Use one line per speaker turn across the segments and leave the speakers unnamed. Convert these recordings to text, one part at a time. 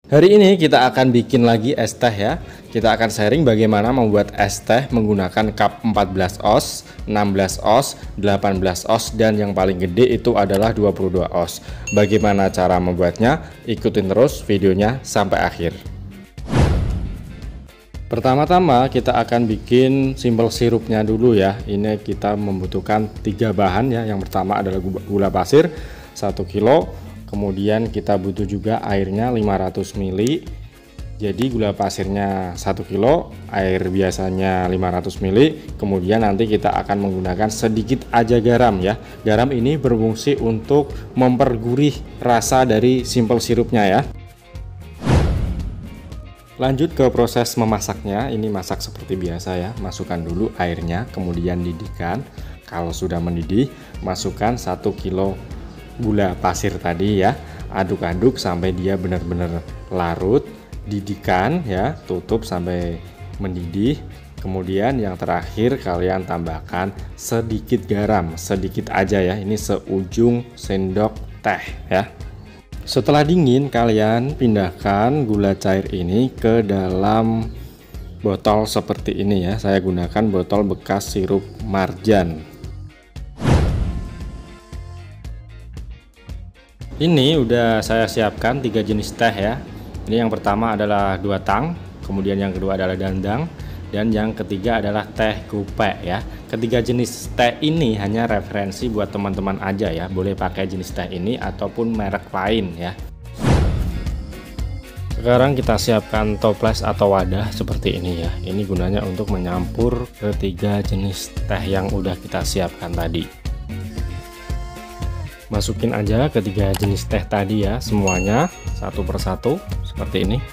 Hari ini kita akan bikin lagi es teh ya. Kita akan sharing bagaimana membuat es teh menggunakan cup 14 oz, 16 oz, 18 oz, dan yang paling gede itu adalah 22 oz. Bagaimana cara membuatnya? Ikutin terus videonya sampai akhir. Pertama-tama kita akan bikin simple sirupnya dulu ya. Ini kita membutuhkan 3 bahan ya. Yang pertama adalah gula pasir 1 kilo. Kemudian kita butuh juga airnya 500 ml. Jadi gula pasirnya 1 kilo, air biasanya 500 ml. Kemudian nanti kita akan menggunakan sedikit aja garam ya. Garam ini berfungsi untuk mempergurih rasa dari simple sirupnya ya. Lanjut ke proses memasaknya. Ini masak seperti biasa ya. Masukkan dulu airnya, kemudian didihkan. Kalau sudah mendidih, masukkan 1 kilo gula pasir tadi ya. Aduk-aduk sampai dia benar-benar larut. Didihkan ya, tutup sampai mendidih. Kemudian yang terakhir kalian tambahkan sedikit garam, sedikit aja ya. Ini seujung sendok teh ya. Setelah dingin, kalian pindahkan gula cair ini ke dalam botol seperti ini ya. Saya gunakan botol bekas sirup marjan. Ini udah saya siapkan 3 jenis teh ya. Ini yang pertama adalah 2 tang, kemudian yang kedua adalah dandang, dan yang ketiga adalah teh gupe ya. Ketiga jenis teh ini hanya referensi buat teman-teman aja ya. Boleh pakai jenis teh ini ataupun merek lain ya. Sekarang kita siapkan toples atau wadah seperti ini ya. Ini gunanya untuk menyampur ketiga jenis teh yang udah kita siapkan tadi. Masukin aja ketiga jenis teh tadi ya, semuanya satu persatu seperti ini.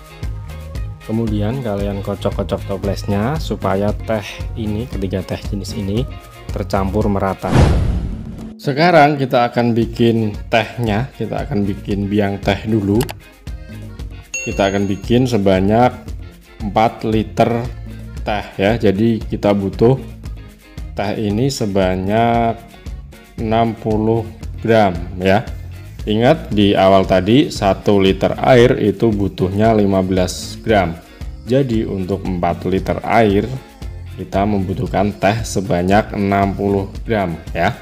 Kemudian kalian kocok-kocok toplesnya supaya teh ini, ketiga teh jenis ini tercampur merata. Sekarang kita akan bikin tehnya. Kita akan bikin biang teh dulu. Kita akan bikin sebanyak 4 liter teh ya. Jadi kita butuh teh ini sebanyak 60 gram ya. Ingat di awal tadi 1 liter air itu butuhnya 15 gram. Jadi untuk 4 liter air kita membutuhkan teh sebanyak 60 gram ya.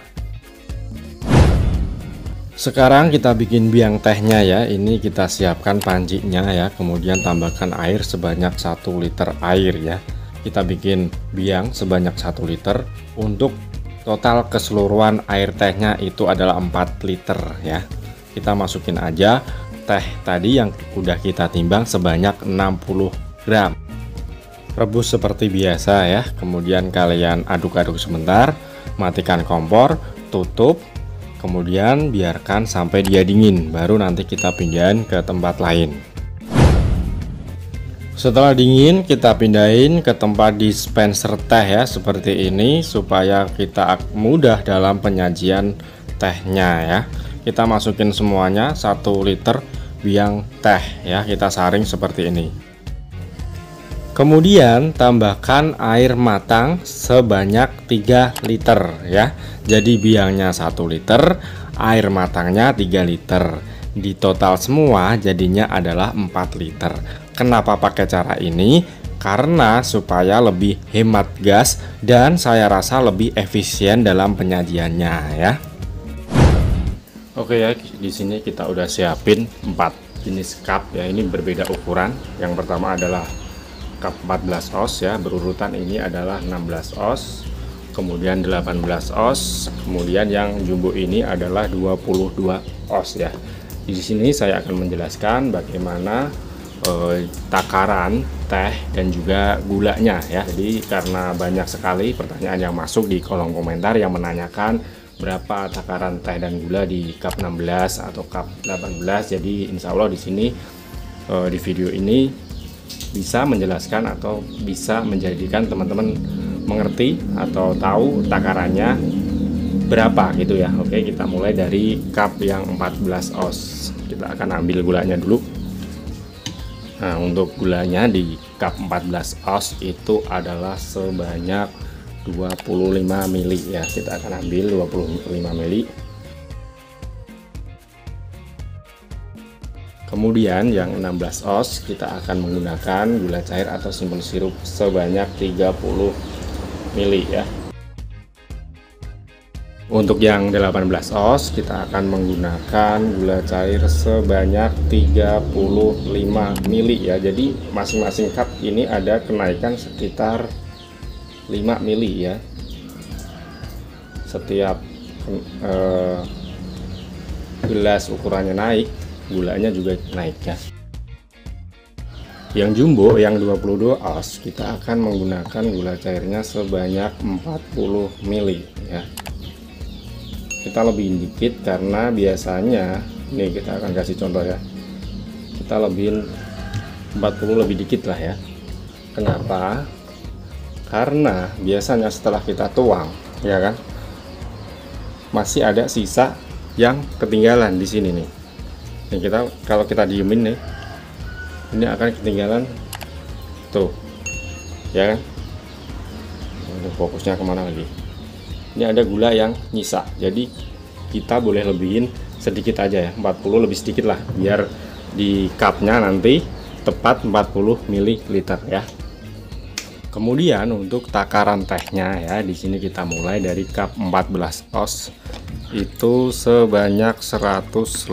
Sekarang kita bikin biang tehnya ya. Ini kita siapkan pancinya ya. Kemudian tambahkan air sebanyak 1 liter air ya. Kita bikin biang sebanyak 1 liter. Untuk total keseluruhan air tehnya itu adalah 4 liter ya. Kita masukin aja teh tadi yang udah kita timbang sebanyak 60 gram. Rebus seperti biasa ya. Kemudian kalian aduk-aduk sebentar, matikan kompor, tutup, kemudian biarkan sampai dia dingin. Baru nanti kita pindahin ke tempat lain. Setelah dingin kita pindahin ke tempat dispenser teh ya, seperti ini, supaya kita mudah dalam penyajian tehnya ya. Kita masukin semuanya 1 liter biang teh ya, kita saring seperti ini. Kemudian tambahkan air matang sebanyak 3 liter ya. Jadi biangnya 1 liter, air matangnya 3 liter. Di total semua jadinya adalah 4 liter. Kenapa pakai cara ini? Karena supaya lebih hemat gas dan saya rasa lebih efisien dalam penyajiannya ya. Oke ya, di sini kita udah siapin 4 jenis cup ya. Ini berbeda ukuran. Yang pertama adalah cup 14 oz ya, berurutan ini adalah 16 oz, kemudian 18 oz, kemudian yang jumbo ini adalah 22 oz ya. Di sini saya akan menjelaskan bagaimana takaran teh dan juga gulanya ya. Jadi karena banyak sekali pertanyaan yang masuk di kolom komentar yang menanyakan berapa takaran teh dan gula di cup 16 atau cup 18. Jadi insya Allah di sini di video ini bisa menjelaskan atau bisa menjadikan teman-teman mengerti atau tahu takarannya berapa gitu ya. Oke, kita mulai dari cup yang 14 oz. Kita akan ambil gulanya dulu. Nah, untuk gulanya di cup 14 oz itu adalah sebanyak 25 ml ya. Kita akan ambil 25 ml. Kemudian yang 16 oz kita akan menggunakan gula cair atau simple sirup sebanyak 30 ml ya. Untuk yang 18 oz kita akan menggunakan gula cair sebanyak 35 ml ya. Jadi masing-masing cup ini ada kenaikan sekitar 5 ml ya. Setiap gelas ukurannya naik, gulanya juga naik ya. Yang jumbo yang 22 oz kita akan menggunakan gula cairnya sebanyak 40 ml ya. Kita lebihin dikit karena biasanya nih, kita akan kasih contoh ya, kita lebihin 40 lebih dikit lah ya. Kenapa? Karena biasanya setelah kita tuang ya kan, masih ada sisa yang ketinggalan di sini nih. Ini kita, kalau kita diemin nih, ini akan ketinggalan tuh ya kan. Fokusnya kemana lagi? Ini ada gula yang nyisa, jadi kita boleh lebihin sedikit aja ya, 40 lebih sedikit lah, biar di cupnya nanti tepat 40 ml ya. Kemudian untuk takaran tehnya ya, di sini kita mulai dari cup 14 oz itu sebanyak 150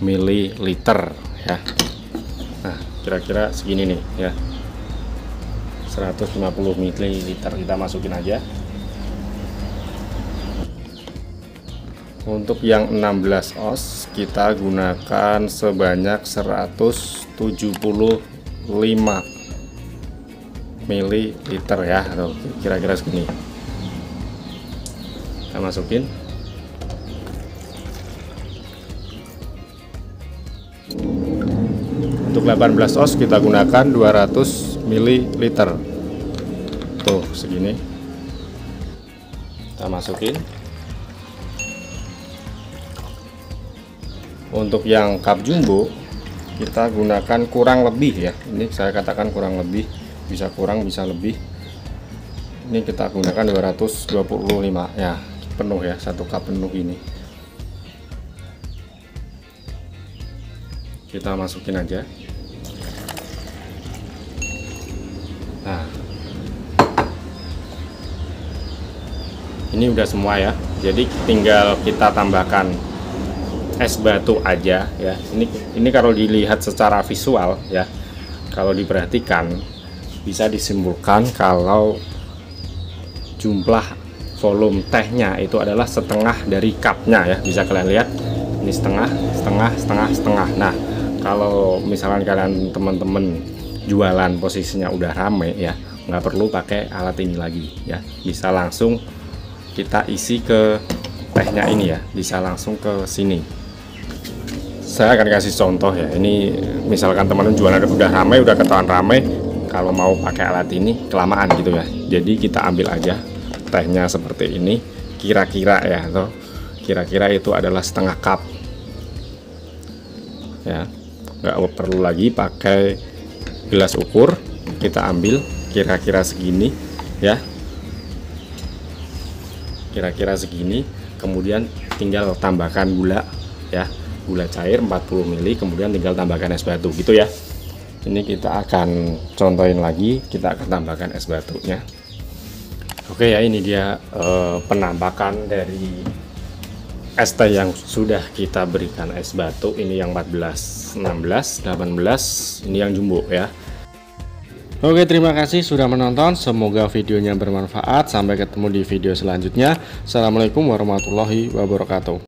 ml ya. Nah, kira-kira segini nih ya, 150 ml kita masukin aja. Untuk yang 16 oz kita gunakan sebanyak 175 ml ya, atau kira-kira segini. Kita masukin. Untuk 18 oz kita gunakan 200 ml. Tuh segini. Kita masukin. Untuk yang cup jumbo kita gunakan kurang lebih ya, ini saya katakan kurang lebih, bisa kurang bisa lebih. Ini kita gunakan 225 ya, penuh ya, satu cup penuh ini. Kita masukin aja. Nah, ini udah semua ya, jadi tinggal kita tambahkan es batu aja ya. Ini kalau dilihat secara visual ya, kalau diperhatikan bisa disimpulkan kalau jumlah volume tehnya itu adalah setengah dari cupnya ya. Bisa kalian lihat, ini setengah, setengah, setengah, setengah. Nah, kalau misalkan kalian teman-teman jualan posisinya udah rame ya, nggak perlu pakai alat ini lagi ya, bisa langsung kita isi ke tehnya ini ya, bisa langsung ke sini. Saya akan kasih contoh ya, ini misalkan teman-teman jualan udah ramai, udah ketahuan ramai, kalau mau pakai alat ini kelamaan gitu ya. Jadi kita ambil aja tehnya seperti ini, kira-kira ya, atau kira-kira itu adalah setengah cup ya, nggak perlu lagi pakai gelas ukur. Kita ambil kira-kira segini ya, kira-kira segini, kemudian tinggal tambahkan gula ya, gula cair 40 ml, kemudian tinggal tambahkan es batu gitu ya. Ini kita akan contohin lagi, kita akan tambahkan es batunya. Oke ya, ini dia penampakan dari es teh yang sudah kita berikan es batu. Ini yang 14, 16, 18, ini yang jumbo ya. Oke, terima kasih sudah menonton, semoga videonya bermanfaat. Sampai ketemu di video selanjutnya. Assalamualaikum warahmatullahi wabarakatuh.